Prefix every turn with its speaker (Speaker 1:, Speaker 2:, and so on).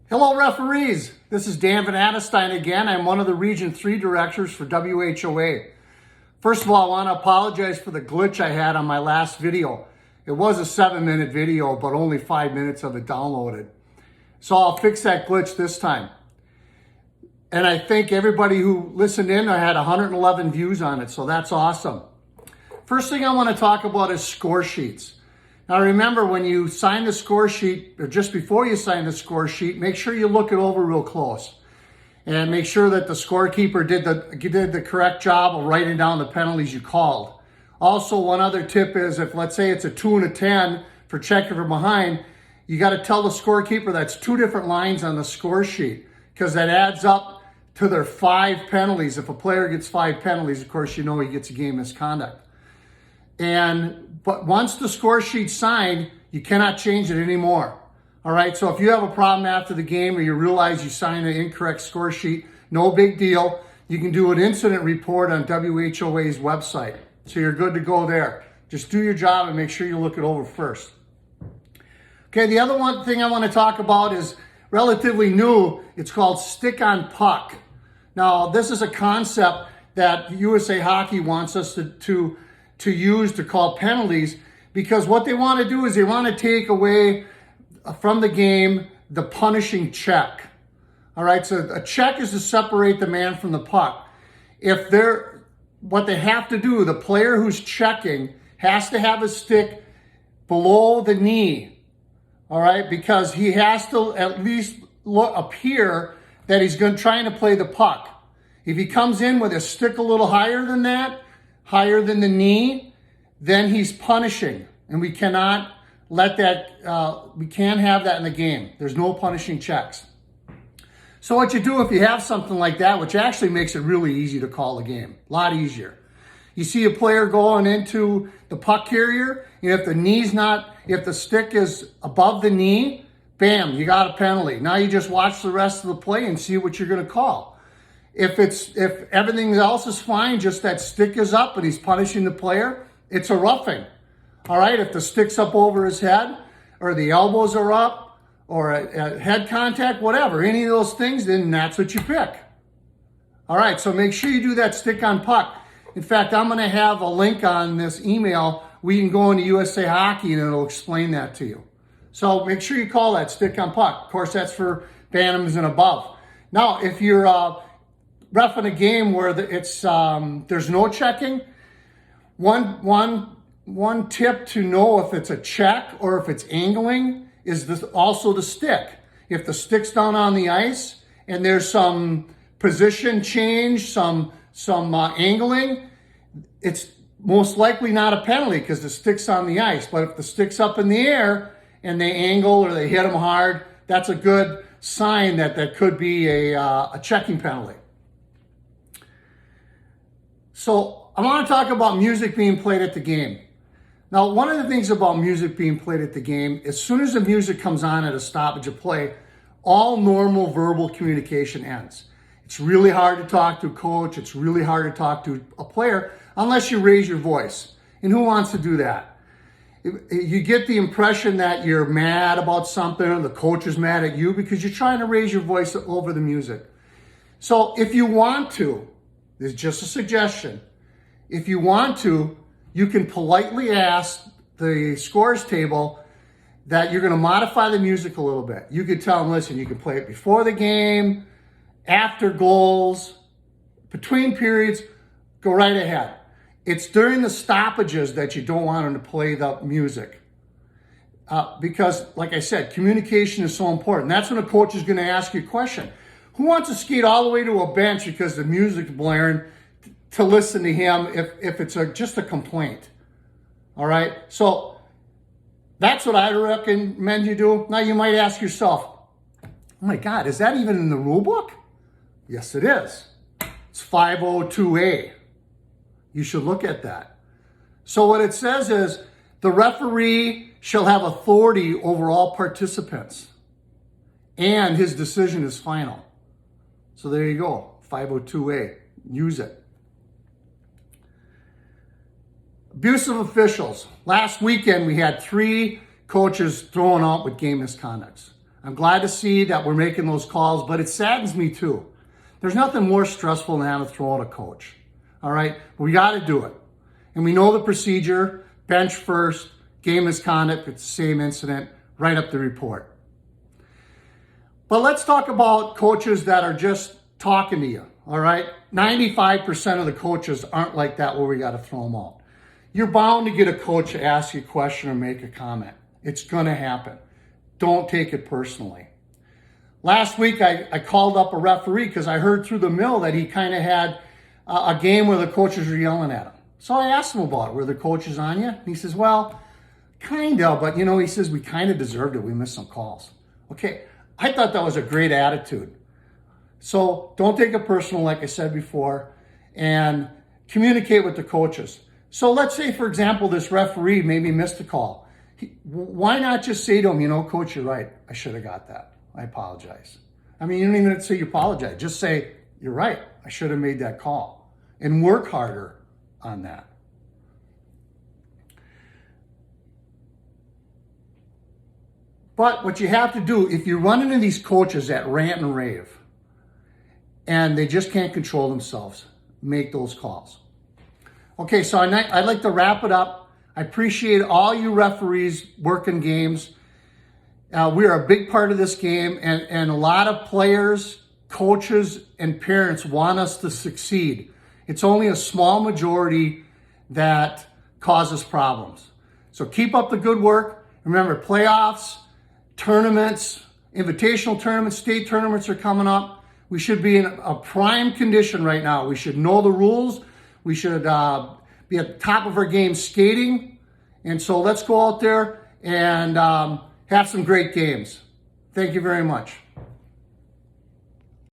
Speaker 1: Hello referees, this is Dan Van Adestein again. I'm one of the Region 3 directors for WHOA. First of all, I want to apologize for the glitch I had on my last video. It was a 7-minute video, but only 5 minutes of it downloaded. So I'll fix that glitch this time. And I thank everybody who listened in. I had 111 views on it, so that's awesome. First thing I want to talk about is score sheets. Now remember, when you sign the score sheet, or just before you sign the score sheet, make sure you look it over real close. And make sure that the scorekeeper did the correct job of writing down the penalties you called. Also, one other tip is, if let's say it's a 2 and a 10 for checking from behind, you got to tell the scorekeeper that's 2 different lines on the score sheet, because that adds up to their 5 penalties. If a player gets 5 penalties, of course, you know he gets a game misconduct. But once the score sheet's signed, you cannot change it anymore. All right, so if you have a problem after the game or you realize you signed an incorrect score sheet, no big deal. You can do an incident report on WHOA's website. So you're good to go there. Just do your job and make sure you look it over first. Okay, the other one thing I want to talk about is relatively new. It's called stick on puck. Now, this is a concept that USA Hockey wants us to use to call penalties, because what they want to do is they want to take away from the game the punishing check. All right, so a check is to separate the man from the puck. What they have to do, the player who's checking has to have his stick below the knee. All right, because he has to at least appear that he's trying to play the puck. If he comes in with his stick a little higher than that, higher than the knee, then he's punishing. And we cannot let that, we can't have that in the game. There's no punishing checks. So what you do if you have something like that, which actually makes it really easy to call the game, a lot easier. You see a player going into the puck carrier, and if the stick is above the knee, bam, you got a penalty. Now you just watch the rest of the play and see what you're gonna call. If everything else is fine, just that stick is up and he's punishing the player, it's a roughing. All right, if the stick's up over his head, or the elbows are up, or a head contact, whatever, any of those things, then that's what you pick. All right, so make sure you do that stick on puck. In fact, I'm gonna have a link on this email. We can go into USA Hockey and it'll explain that to you. So make sure you call that stick on puck. Of course, that's for Bantams and above. Now, if you're reffing a game where there's no checking, one tip to know if it's a check or if it's angling is also the stick. If the stick's down on the ice and there's some position change, some angling, it's most likely not a penalty because the stick's on the ice. But if the stick's up in the air and they angle or they hit them hard, that's a good sign that could be a checking penalty. So I want to talk about music being played at the game. Now, one of the things about music being played at the game, as soon as the music comes on at a stoppage of play, all normal verbal communication ends. It's really hard to talk to a coach. It's really hard to talk to a player unless you raise your voice. And who wants to do that? You get the impression that you're mad about something or the coach is mad at you because you're trying to raise your voice over the music. So if you want to, this is just a suggestion. If you want to, you can politely ask the scores table that you're going to modify the music a little bit. You could tell them, listen, you can play it before the game, after goals, between periods, go right ahead. It's during the stoppages that you don't want them to play the music. Because, like I said, communication is so important. That's when a coach is going to ask you a question. Who wants to skate all the way to a bench because the music's blaring to listen to him if it's just a complaint? All right? So that's what I recommend you do. Now you might ask yourself, oh my God, is that even in the rule book? Yes, it is. It's 502A. You should look at that. So what it says is the referee shall have authority over all participants and his decision is final. So there you go, 502A, use it. Abusive officials. Last weekend we had 3 coaches thrown out with game misconducts. I'm glad to see that we're making those calls, but it saddens me too. There's nothing more stressful than having to throw out a coach. All right, we got to do it. And we know the procedure, bench first, game misconduct, it's the same incident, write up the report. But let's talk about coaches that are just talking to you, all right? 95% of the coaches aren't like that where we got to throw them out. You're bound to get a coach to ask you a question or make a comment. It's going to happen. Don't take it personally. Last week, I called up a referee because I heard through the mill that he kind of had a game where the coaches were yelling at him. So I asked him about it. Were the coaches on you? And he says, well, kind of, but he says, we kind of deserved it. We missed some calls. Okay, I thought that was a great attitude. So don't take it personal, like I said before, and communicate with the coaches. So let's say, for example, this referee maybe missed a call. Why not just say to him, coach, you're right. I should have got that. I apologize. I mean, you don't even have to say you apologize. Just say, you're right. I should have made that call. And work harder on that. But what you have to do, if you run into these coaches that rant and rave, and they just can't control themselves, make those calls. Okay, so I'd like to wrap it up. I appreciate all you referees working games. We are a big part of this game, and a lot of players, coaches, and parents want us to succeed. It's only a small majority that causes problems. So keep up the good work. Remember, playoffs, tournaments, invitational tournaments, state tournaments are coming up. We should be in a prime condition right now. We should know the rules. We should be at the top of our game skating. And so let's go out there and have some great games. Thank you very much.